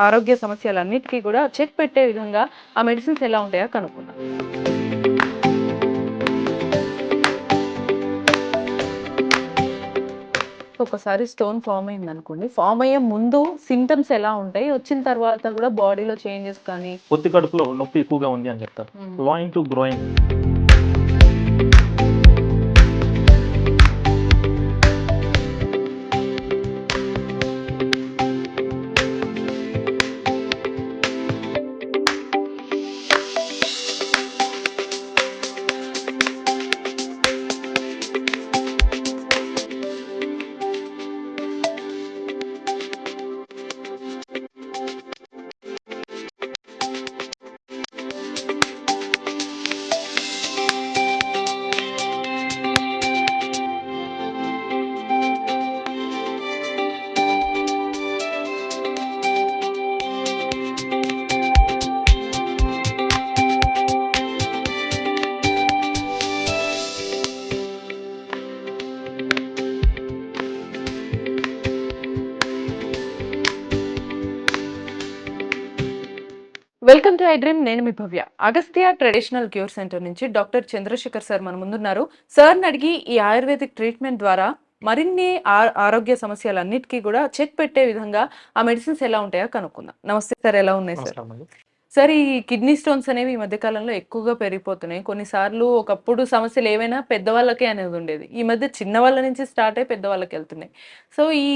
ఆరోగ్య సమస్యలన్నిటికీ కూడా చెక్ పెట్టే విధంగా ఆ మెడిసిన్స్ ఎలా ఉంటాయో కనుక్కుందాం. ఒక్కసారి స్టోన్ ఫార్మ్ అయిందనుకోండి. ఫార్మ్ అయ్యే ముందు సింప్టమ్స్ ఎలా ఉంటాయి? వచ్చిన తర్వాత కూడా బాడీలో చేంజెస్ కానీ పొత్తి కడుపులో నొప్పి ఎక్కువగా ఉంది అని చెప్తారు. Lying to growing. Welcome to I dream. నేను మీ భవ్య. అగస్త్య ట్రెడిషనల్ క్యూర్ సెంటర్ నుంచి డాక్టర్ చంద్రశేఖర్ సార్ మన ముందున్నారు. సార్ని అడిగి ఈ ఆయుర్వేదిక్ ట్రీట్మెంట్ ద్వారా మరిన్ని ఆరోగ్య సమస్యలన్నిటికీ కూడా చెక్ పెట్టే విధంగా ఆ మెడిసిన్స్ ఎలా ఉంటాయో కనుక్కుందాం. నమస్తే సార్, ఎలా ఉన్నాయి సార్? నమస్కారం అండి. సార్, ఈ కిడ్నీ స్టోన్స్ అనేవి ఈ మధ్య కాలంలో ఎక్కువగా పెరిగిపోతున్నాయి. కొన్నిసార్లు ఒకప్పుడు సమస్యలు ఏవైనా పెద్దవాళ్ళకే అనేది ఉండేది. ఈ మధ్య చిన్న వాళ్ళ నుంచి స్టార్ట్ అయ్యి పెద్దవాళ్ళకి వెళ్తున్నాయి. సో ఈ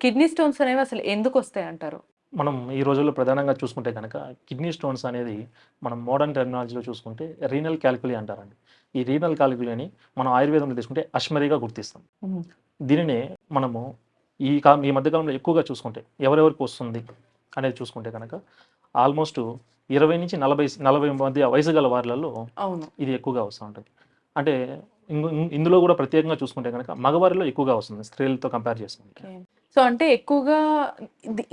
కిడ్నీ స్టోన్స్ అనేవి అసలు ఎందుకు వస్తాయి అంటారు? మనం ఈ రోజుల్లో ప్రధానంగా చూసుకుంటే కనుక కిడ్నీ స్టోన్స్ అనేది మనం మోడర్న్ టెర్మినాలజీలో చూసుకుంటే రీనల్ క్యాలిక్యులీ అంటారండి. ఈ రీనల్ క్యాలిక్యులీని మనం ఆయుర్వేదంలో తీసుకుంటే అశ్మరిగా గుర్తిస్తాం. దీనినే మనము ఈ మధ్యకాలంలో ఎక్కువగా చూసుకుంటే ఎవరెవరికి వస్తుంది అనేది చూసుకుంటే కనుక ఆల్మోస్ట్ 20 నుంచి 40 మధ్య వయసు గల వారిలలో ఇది ఎక్కువగా వస్తూ ఉంటుంది. అంటే ఇందులో కూడా ప్రత్యేకంగా చూసుకుంటే కనుక మగవారిలో ఎక్కువగా వస్తుంది స్త్రీలతో కంపేర్ చేసుకుంటే. సో అంటే ఎక్కువగా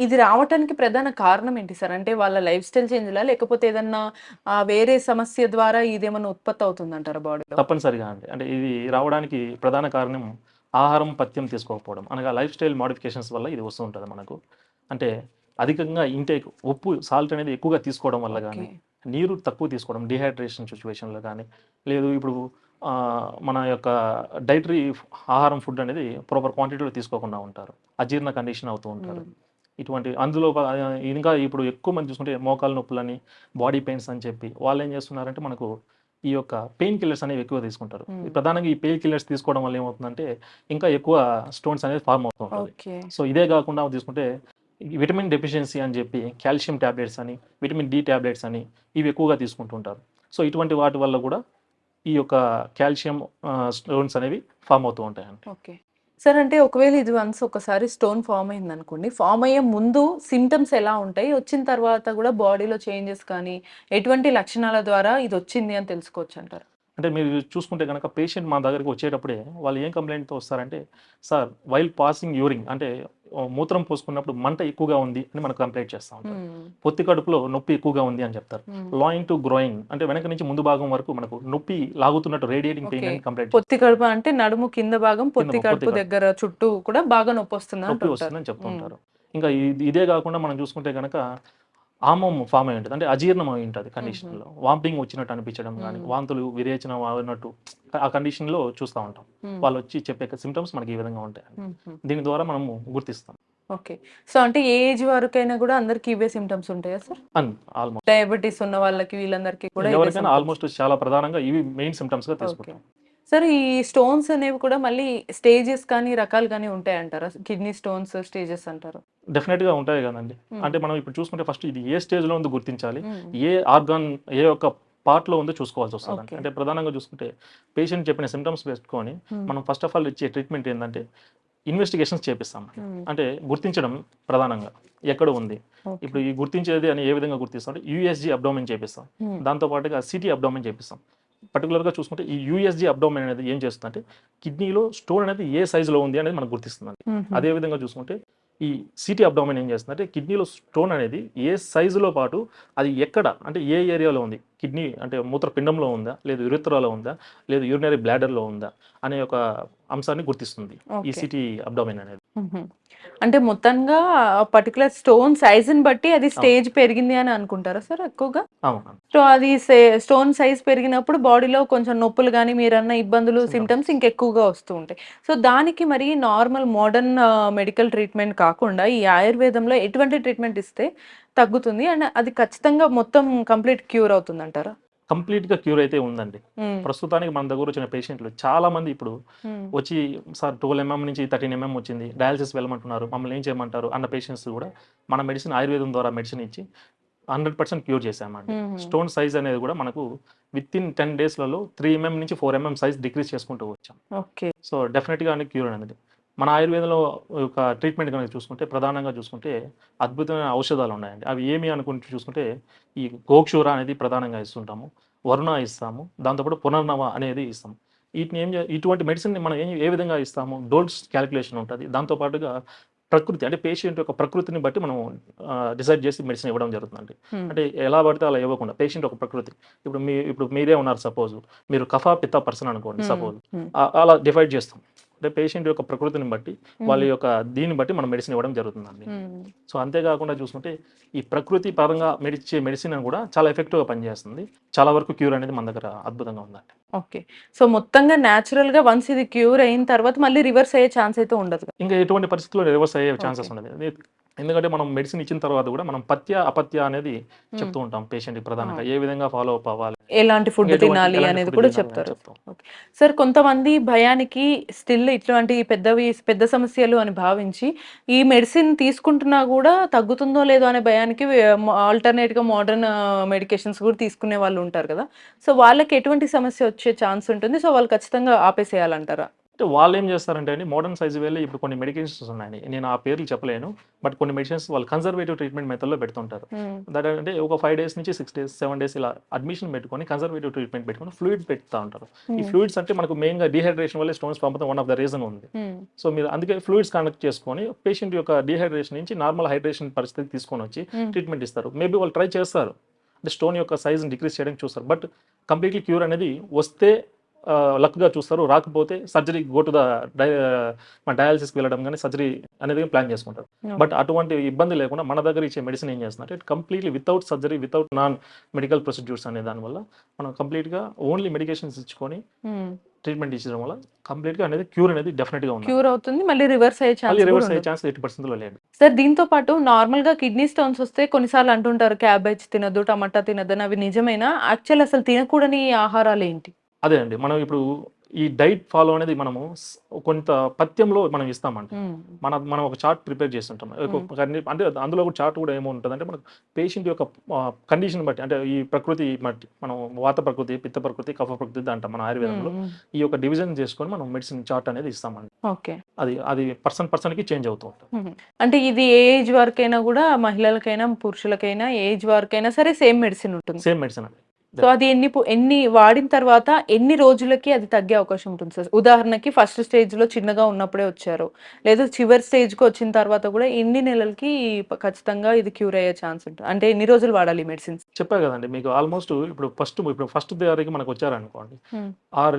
ఇది రావటానికి ప్రధాన కారణం ఏంటి సార్? అంటే వాళ్ళ లైఫ్ స్టైల్ చేంజ్‌లా, లేకపోతే ఏదన్నా వేరే సమస్య ద్వారా ఇదేమన్నా ఉత్పత్తి అవుతుందంటారా బాడీలో? తప్పనిసరిగా అండి. అంటే ఇది రావడానికి ప్రధాన కారణం ఆహారం, పథ్యం తీసుకోకపోవడం. అనగా లైఫ్ స్టైల్ మోడిఫికేషన్స్ వల్ల ఇది వస్తూ ఉంటుంది మనకు. అంటే అధికంగా ఇంటేక్ ఉప్పు, సాల్ట్ అనేది ఎక్కువగా తీసుకోవడం వల్ల గానీ, నీరు తక్కువ తీసుకోవడం డీహైడ్రేషన్ సిట్యుయేషన్‌లో కానీ, లేదు ఇప్పుడు మన యొక్క డైటరీ ఆహారం ఫుడ్ అనేది ప్రాపర్ క్వాంటిటీలో తీసుకోకుండా ఉంటారు. అజీర్ణ కండిషన్ అవుతూ ఉంటారు. ఇటువంటి అందులో ఇంకా ఇప్పుడు ఎక్కువ మంది చూసుకుంటే మోకాలు నొప్పులని, బాడీ పెయిన్స్ అని చెప్పి వాళ్ళు ఏం చేస్తున్నారంటే మనకు ఈ యొక్క పెయిన్ కిల్లర్స్ అనేవి ఎక్కువ తీసుకుంటారు. ప్రధానంగా ఈ పెయిన్ కిల్లర్స్ తీసుకోవడం వల్ల ఏమవుతుందంటే ఇంకా ఎక్కువ స్టోన్స్ అనేది ఫార్మ్ అవుతూ ఉంటుంది. సో ఇదే కాకుండా తీసుకుంటే విటమిన్ డెఫిషియన్సీ అని చెప్పి కాల్షియం టాబ్లెట్స్ అని, విటమిన్ డి టాబ్లెట్స్ అని ఇవి ఎక్కువగా తీసుకుంటుంటారు. సో ఇటువంటి వాటి వల్ల కూడా ఈ యొక్క కాల్షియం స్టోన్స్ అనేవి ఫామ్ అవుతూ ఉంటాయండి. ఓకే సార్, అంటే ఒకవేళ ఇది ఒకసారి స్టోన్ ఫామ్ అయిందనుకోండి, ఫామ్ అయ్యే ముందు సింప్టమ్స్ ఎలా ఉంటాయి? వచ్చిన తర్వాత కూడా బాడీలో చేంజెస్ కానీ ఎటువంటి లక్షణాల ద్వారా ఇది వచ్చింది అని తెలుసుకోవచ్చు అంటారు? అంటే మీరు చూసుకుంటే కనుక పేషెంట్ మా దగ్గరికి వచ్చేటప్పుడే వాళ్ళు ఏం కంప్లైంట్తో వస్తారంటే, సార్ వైల్ పాసింగ్ యూరిన్ అంటే మూత్రం పోసుకున్నప్పుడు మంట ఎక్కువగా ఉంది అని మనకు కంప్లైంట్ చేస్తూ ఉంటారు. పొత్తి కడుపులో నొప్పి ఎక్కువగా ఉంది అని చెప్తారు. లాయింగ్ టు గ్రోయింగ్ అంటే వెనక నుంచి ముందు భాగం వరకు మనకు నొప్పి లాగుతున్నట్టు రేడియేటింగ్ పెయిన్ అని కంప్లైంట్. పొత్తి కడుపు అంటే నడుము కింద భాగం, పొత్తి కడుపు దగ్గర చుట్టూ కూడా బాగా నొప్పి వస్తుందని చెప్తూ ఉంటారు. ఇంకా ఇదే కాకుండా మనం చూసుకుంటే కనుక ఆమం ఫామ్ అయి ఉంటుంది, అంటే అజీర్ణం అయి ఉంటుంది కండిషన్లో. వామిటింగ్ వచ్చినట్టు అనిపించడం కానీ, వాంతులు విరేచనం అయినట్టు ఆ కండిషన్లో చూస్తూ ఉంటాం. వాళ్ళు వచ్చి చెప్పే సిమ్టమ్స్ మనకి ఈ విధంగా ఉంటాయి. దీని ద్వారా మనము గుర్తిస్తాం. ఓకే. సో అంటే ఏ ఏజ్ వరకైనా కూడా అందరికి ఇవే సిమ్టమ్స్ ఉంటాయా సార్? ఆల్మోస్ట్ డయాబెటీస్ ఉన్న వాళ్ళకి వీళ్ళందరికీ కూడా ఎవరికైనా ఆల్మోస్ట్ చాలా ప్రధానంగా ఇవి మెయిన్ సిమ్టమ్స్ గా తీసుకుంటాం. సార్, ఈ స్టోన్స్ అనేవి కూడా మళ్ళీ స్టేజెస్ కానీ రకాలు కానీ ఉంటాయంటారా? కిడ్నీ స్టోన్స్ స్టేజెస్ అంటారు. డెఫినెట్ గా ఉంటాయి కదండి. అంటే మనం ఇప్పుడు చూసుకుంటే ఫస్ట్ ఇది ఏ స్టేజ్ లో ఉందో గుర్తించాలి, ఏ ఆర్గాన్ ఏ ఒక్క పార్ట్ లో ఉందో చూసుకోవాల్సి వస్తుంది. అంటే ప్రధానంగా చూసుకుంటే పేషెంట్ చెప్పిన సిమ్టమ్స్ పెట్టుకొని మనం ఫస్ట్ ఆఫ్ ఆల్ ఇచ్చే ట్రీట్మెంట్ ఏంటంటే ఇన్వెస్టిగేషన్స్ చేపిస్తాం. అంటే గుర్తించడం ప్రధానంగా ఎక్కడ ఉంది. ఇప్పుడు ఈ గుర్తించేది అని ఏ విధంగా గుర్తిస్తాం అంటే యూఎస్జీ అబ్డోమెన్ చేపిస్తాం, దాంతో పాటుగా సిటీ అబ్డోమెన్ చేపిస్తాం. పర్టికులర్గా చూసుకుంటే ఈ యూఎస్జీ అబ్డోమెన్ అనేది ఏం చేస్తుందంటే కిడ్నీలో స్టోన్ అనేది ఏ సైజులో ఉంది అనేది మనకు గుర్తిస్తుంది. అదే విధంగా చూసుకుంటే ఈ సిటీ అబ్డోమెన్ ఏం చేస్తుందంటే కిడ్నీలో స్టోన్ అనేది ఏ సైజులో పాటు అది ఎక్కడ అంటే ఏ ఏరియాలో ఉంది, కిడ్నీ అంటే మూత్రపిండంలో ఉందా, లేదు యురిత్రాలో ఉందా, లేదు యూరినరీ బ్లాడర్లో ఉందా అనే ఒక అంశాన్ని గుర్తిస్తుంది ఓకే. ఈసీటీ అబ్డామిన్ అనేది. అంటే మొత్తంగా పర్టికులర్ స్టోన్ సైజుని బట్టి అది స్టేజ్ పెరిగింది అని అనుకుంటారా సార్ ఎక్కువగా? అవును. సో అది స్టోన్ సైజ్ పెరిగినప్పుడు బాడీలో కొంచెం నొప్పులు గానీ, మీరన్న ఇబ్బందులు, సిమ్టమ్స్ ఇంకెక్కువగా వస్తూ ఉంటాయి. సో దానికి మరి నార్మల్ మోడర్న్ మెడికల్ ట్రీట్మెంట్ కాకుండా ఈ ఆయుర్వేదంలో ఎటువంటి ట్రీట్మెంట్ ఇస్తే తగ్గుతుంది? అండ్ అది ఖచ్చితంగా మొత్తం కంప్లీట్ క్యూర్ అవుతుందంటారా? కంప్లీట్‌గా క్యూర్ అయితే ఉందండి. హ్మ్. ప్రస్తుతానికి మన దగ్గర వచ్చిన పేషెంట్లు చాలా మంది ఇప్పుడు హ్మ్. వచ్చి సార్ 12 ఎంఎం నుంచి 13 ఎంఎం వచ్చింది. డయాలిసిస్ వెళ్ళమంటున్నారు. మమ్మల్ని ఏం చేయమంటారు అన్న పేషెంట్స్ కూడా మన మెడిసిన్ ఆయుర్వేదం ద్వారా మెడిసిన్ ఇచ్చి 100% క్యూర్ చేశామండి. హుహు. స్టోన్ సైజ్ అనేది కూడా మనకు వితిన్ 10 డేస్‌లలో 3 ఎంఎం నుంచి 4 ఎంఎం సైజ్ డిక్రీజ్ చేసుకుంటూ వచ్చాం. ఓకే. సో డెఫినిట్‌గా అనేది క్యూర్ అనేది. మన ఆయుర్వేదంలో ఒక ట్రీట్మెంట్ కనుక చూసుకుంటే ప్రధానంగా చూసుకుంటే అద్భుతమైన ఔషధాలు ఉన్నాయండి. అవి ఏమి అనుకుంటూ చూసుకుంటే ఈ గోక్షూర అనేది ప్రధానంగా ఇస్తుంటాము. వరుణ ఇస్తాము. దాంతోపాటు పునర్నవ అనేది ఇస్తాము. వీటిని ఇటువంటి మెడిసిన్‌ని మనం ఏ విధంగా ఇస్తాము? డోస్ క్యాలిక్యులేషన్ ఉంటది. దాంతో పాటుగా ప్రకృతి అంటే పేషెంట్ యొక్క ప్రకృతిని బట్టి మనం డిసైడ్ చేసి మెడిసిన్ ఇవ్వడం జరుగుతుందండి. హ్మ్. అంటే ఎలా పడితే అలా ఇవ్వకుండా పేషెంట్ ఒక ప్రకృతి. ఇప్పుడు మీరే ఉన్నారు సపోజ్. మీరు కఫ, పిత్త పర్సన్ అనుకోండి హ్మ్. సపోజ్. హ్మ్. అలా డివైడ్ చేస్తాం. అంటే పేషెంట్ యొక్క ప్రకృతిని బట్టి వాళ్ళ హ్మ్. యొక్క దీన్ని బట్టి మనం మెడిసిన్ ఇవ్వడం జరుగుతుందండి. హ్మ్. సో అంతేకాకుండా చూసుకుంటే ఈ ప్రకృతి పరంగా ఇచ్చే మెడిసిన్ కూడా చాలా ఎఫెక్టివ్‌గా పనిచేస్తుంది. చాలా వరకు క్యూర్ అనేది మన దగ్గర అద్భుతంగా ఉందండి. ఓకే. సో మొత్తంగా నేచురల్‌గా వన్స్ ఇది క్యూర్ అయిన తర్వాత మళ్ళీ రివర్స్ అయ్యే ఛాన్స్ అయితే ఉండదు. ఇంకా ఎటువంటి పరిస్థితుల్లో రివర్స్ అయ్యే ఛాన్సెస్ ఓకే. ఉండదు. ఎందుకంటే మనం మెడిసిన్ ఇచ్చిన తర్వాత కూడా మనం పథ్య, అపథ్య అనేది హ్మ్. చెప్తూ ఉంటాం పేషెంట్‌కి ప్రధానంగా. అవును. ఏ విధంగా ఫాలో అప్ అవ్వాలి. ఎలాంటి ఫుడ్ తినాలి ఎలాంటి అనేది ఫుడ్ కూడా తినాలి అని చెప్తారు. చెప్తాం. ఓకే. సార్ కొంతమంది భయానికి స్టిల్ ఇట్లాంటి పెద్ద సమస్యలు అని భావించి ఈ మెడిసిన్ తీసుకుంటున్నా కూడా తగ్గుతుందో లేదో అనే భయానికి ఆల్టర్‌నేట్‌గా మోడర్న్ మెడికేషన్స్ కూడా తీసుకునే వాళ్ళు ఉంటారు కదా! సో వాళ్ళకి ఎటువంటి సమస్య వచ్చే ఛాన్స్ ఉంటుంది? సో వాళ్ళు ఖచ్చితంగా ఆపేసేయాలంటారా? అంటే వాళ్ళేం చేస్తారంటే అండి మోడర్న్ సైజ్ వేలో ఇప్పుడు కొన్ని మెడికేషన్స్ ఉన్నాయండి. నేను ఆ పేర్లు చెప్పలేను. బట్ కొన్ని మెడిసిన్స్ వాళ్ళు కన్జర్వేటివ్ ట్రీట్మెంట్ మెథడ్‌లో పెడుతుంటారు. హ్మ్. దట్ అంటే ఒక 5 డేస్ నుంచి 6 డేస్, 7 డేస్ ఇలా అడ్మిషన్ పెట్టుకొని కన్జర్వేటివ్ ట్రీట్మెంట్ పెట్టుకొని ఫ్లూయిడ్స్ పెడతా ఉంటారు. ఈ హ్మ్. ఫ్లూయిడ్స్ అంటే మనకు మెయిన్‌గా డీహైడ్రేషన్ వల్లే స్టోన్స్ పంపడం వన్ ఆఫ్ ద రీజన్ ఉంది. హ్మ్. సో మీరు అందుకే ఫ్లూయిడ్స్ కనెక్ట్ చేసుకొని పేషెంట్ యొక్క డీహైడ్రేషన్ నుంచి నార్మల్ హైడ్రేషన్ పరిస్థితికి తీసుకొనొచ్చి హ్మ్. ట్రీట్మెంట్ ఇస్తారు. మేబీ వాళ్ళు ట్రై చేస్తారు. అంటే స్టోన్ యొక్క సైజ్‌ని డిక్రీజ్ చేయడానికి చూస్తారు. బట్ కంప్లీట్‌లీ క్యూర్ అనేది వస్తే లక్‌గా చూస్తారు. రాకపోతే సర్జరీ గో టు ద డయాలిసిస్‌కి వెళ్ళడం గాని, సర్జరీ అనేది ప్లాన్ చేసుకుంటారు. ఓకే. బట్ అటువంటి ఇబ్బంది లేకుండా మన దగ్గర ఇచ్చే మెడిసిన్ ఏం చేస్తుందంటే completely without surgery, without non medical procedures అనే దానివల్ల మనం కంప్లీట్‌గా ఓన్లీ మెడికేషన్స్ ఇచ్చుకొని హ్మ్. ట్రీట్మెంట్ ఇచ్చడం వల్ల కంప్లీట్‌గా అనేది క్యూర్ అనేది డెఫినిట్‌గా ఉందండి. క్యూర్ అవుతుంది. మళ్ళీ రివర్స్ అయ్యే మళ్ళీ ఛాన్స్ కూడా రివర్స్ అయ్యే ఉండదు. ఛాన్స్ 80% లేదు. సార్ దీంతో పాటు నార్మల్‌గా కిడ్నీ స్టోన్స్ వస్తే కొన్నిసార్లు అంటుంటారు క్యాబేజ్ తినొద్దు, టమాటా తినొద్దని. అవి నిజమేనా? యాక్చువల్ అసలు తినకూడని ఆహారాలేంటి? అదే అండి. మనం ఇప్పుడు ఈ డైట్ ఫాలో అనేది మనము కొంత పథ్యంలో మనం ఇస్తామండి. హ్మ్. మనం ఒక చార్ట్ ప్రిపేర్ చేస్తుంటాం. అంటే అందులో కూడా చార్ట్ కూడా ఏముంటదంటే మనకు పేషెంట్ యొక్క కండిషన్ బట్టి అంటే ఈ ప్రకృతి బట్టి మనం వాత ప్రకృతి, పిత్త ప్రకృతి, కఫ ప్రకృతి అంటాం మన హ్మ్. ఆయుర్వేదంలో. హ్మ్. ఈ యొక్క డివిజన్ చేసుకొని మనం మెడిసిన్ చార్ట్ అనేది ఇస్తామండి. ఓకే. అది పర్సన్‌కి చేంజ్ అవుతూ ఉంటుంది. హుహు. అంటే ఇది ఏ ఏజ్ వరకైనా గూడా మహిళలకైనా, పురుషులకైనా ఏ ఏజ్ వరకైనా సరే సేమ్ మెడిసిన్ ఉంటుంది. సేమ్ మెడిసిన్ అండి. సో అది ఎన్ని వాడిన తర్వాత ఎన్ని రోజులకి అది తగ్గే అవకాశం ఉంటుంది సార్? ఉదాహరణకి ఫస్ట్ స్టేజ్‌లో చిన్నగా ఉన్నప్పుడే వచ్చారు. లేదు చివరి స్టేజ్‌కి వచ్చిన తర్వాత కూడా ఎన్ని నెలలకి ఖచ్చితంగా ఇది క్యూర్ అయ్యే ఛాన్స్ ఉంటుంది? అంటే ఎన్ని రోజులు వాడాలి ఈ మెడిసిన్స్? చెప్పా కదండీ మీకు ఆల్‌మోస్ట్ ఇప్పుడు ఫస్ట్ దారికి మనకు వచ్చారనుకోండి. హ్మ్.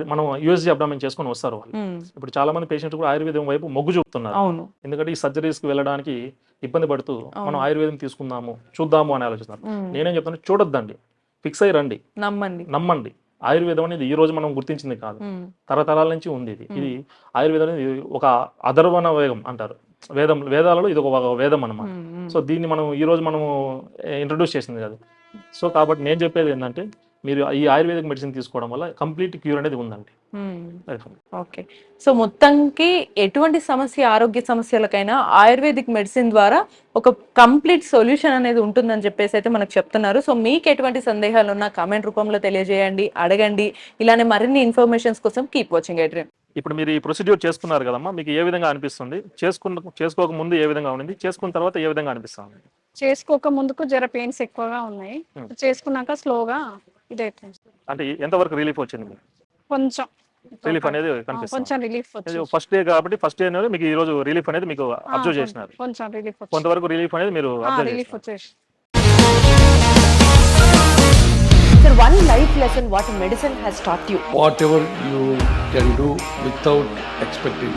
మనం యూఎస్‌జీ అబ్డామిన్ చేసుకొని వస్తారు వాళ్ళు. హ్మ్. ఇప్పుడు చాలా మంది పేషెంట్స్ కూడా ఆయుర్వేదం వైపు మొగ్గు చూపుతున్నారు. అవును. ఎందుకంటే ఈ సర్జరీస్‌కి వెళ్ళడానికి ఇబ్బంది పడుతూ మనం అవును. ఆయుర్వేదం తీసుకుందాము, చూద్దాము అని ఆలోచిస్తున్నారు. హ్మ్. నేనేం చెప్తాను చూడొద్దండి. ఫిక్స్ అయ్యి రండి. నమ్మండి. నమ్మండి. ఆయుర్వేదం అనేది ఈ రోజు మనం గుర్తించింది కాదు. హ్మ్. తరతరాల నుంచి ఉంది ఇది. హ్మ్. ఇది ఆయుర్వేదం అనేది ఒక అథర్వణ వేదం అంటారు. వేదాలలో ఇది ఒక వేదం అన్నమాట. హ్మ్. హ్మ్. సో దీన్ని ఈ రోజు మనము ఇంట్రొడ్యూస్ చేసింది కాదు. సో కాబట్టి నేను చెప్పేది ఏంటంటే మీరు ఈ ఆయుర్వేదిక్ మెడిసిన్ తీసుకోవడం వల్ల కంప్లీట్ క్యూర్ అనేది ఉందండి. హ్మ్. ఓకే. సో మొత్తానికి ఎటువంటి ఆరోగ్య సమస్యలకైనా ఆయుర్వేదిక్ మెడిసిన్ ద్వారా ఒక కంప్లీట్ సొల్యూషన్ అనేది ఉంటుందని చెప్పేసైతే మనకు చెప్తున్నారు. సో మీకు ఎటువంటి సందేహాలున్నా కామెంట్ రూపంలో తెలియజేయండి, అడగండి. ఇలానే మరిన్ని ఇన్ఫర్మేషన్స్ కోసం కీప్ వాచింగ్ ఎడ్రీమ్. ఇప్పుడు మీరు ఈ ప్రొసీడ్యూర్ చేసుకున్నారు కదమ్మా! మీకు ఏ విధంగా అనిపిస్తుంది? చేసుకోక ముందు ఏ విధంగా ఉండింది? చేసుకున్న తర్వాత ఏ విధంగా అనిపిస్తుంది? చేసుకోక ముందుకు జర పెయిన్స్ ఎక్కువగా ఉన్నాయి. హ్మ్. చేసుకున్నాక స్లోగా ఇదైతుంది. అంటే ఎంత వరకు రిలీఫ్ వచ్చింది మీకు? కొంచెం రిలీఫ్ అనేది కనిపిస్తుంది. కొంచెం రిలీఫ్ ఇది వచ్చింది. ఫస్ట్ డే కాబట్టి ఫస్ట్ డే అనేది మీకు ఈ రోజు రిలీఫ్ అనేది మీకు అబ్జర్వ్ చేసినారు. కొంచెం రిలీఫ్ వచ్చింది. కొంతవరకు రిలీఫ్ అనేది మీరు అబ్జర్వ్ రిలీఫ్ చేసినారు. వచ్చేసి Sir, one life lesson what medicine has taught you. whatever you can do without expecting.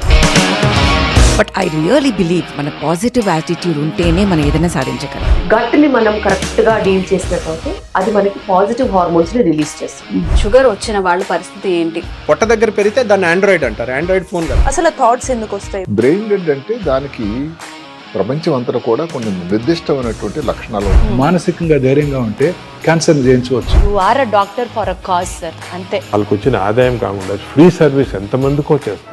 But I really believe మన పాజిటివ్ యాటిట్యూడ్ ఉంటేనే మనం ఏదైనా సాధించగలం. గట్ ని మనం కరెక్ట్ గా డీల్ చేసినట్లయితే అది మనకి పాజిటివ్ హార్మోన్స్ ని రిలీజ్ చేస్తుంది. షుగర్ వచ్చిన వాళ్ళ పరిస్థితి ఏంటి? పొట్ట దగ్గర పెరిగితే దాన్ని ఆండ్రాయిడ్ అంటారు, ఆండ్రాయిడ్ ఫోన్ కదా. అసలు థాట్స్ ఎందుకు వస్తాయి? బ్రెయిన్ డెడ్ అంటే దానికి ప్రపంచం అంతా కూడా కొన్ని నిర్దిష్టమైనటువంటి లక్షణాలు ఉంటాయి. మానసికంగా ధైర్యంగా ఉంటే క్యాన్సర్ జయించవచ్చు. You are a doctor for a cause, sir. అంతే. వాళ్ళకి వచ్చిన ఆదాయం కాకుండా ఫ్రీ సర్వీస్ ఎంతమందికో చేస్తుంది.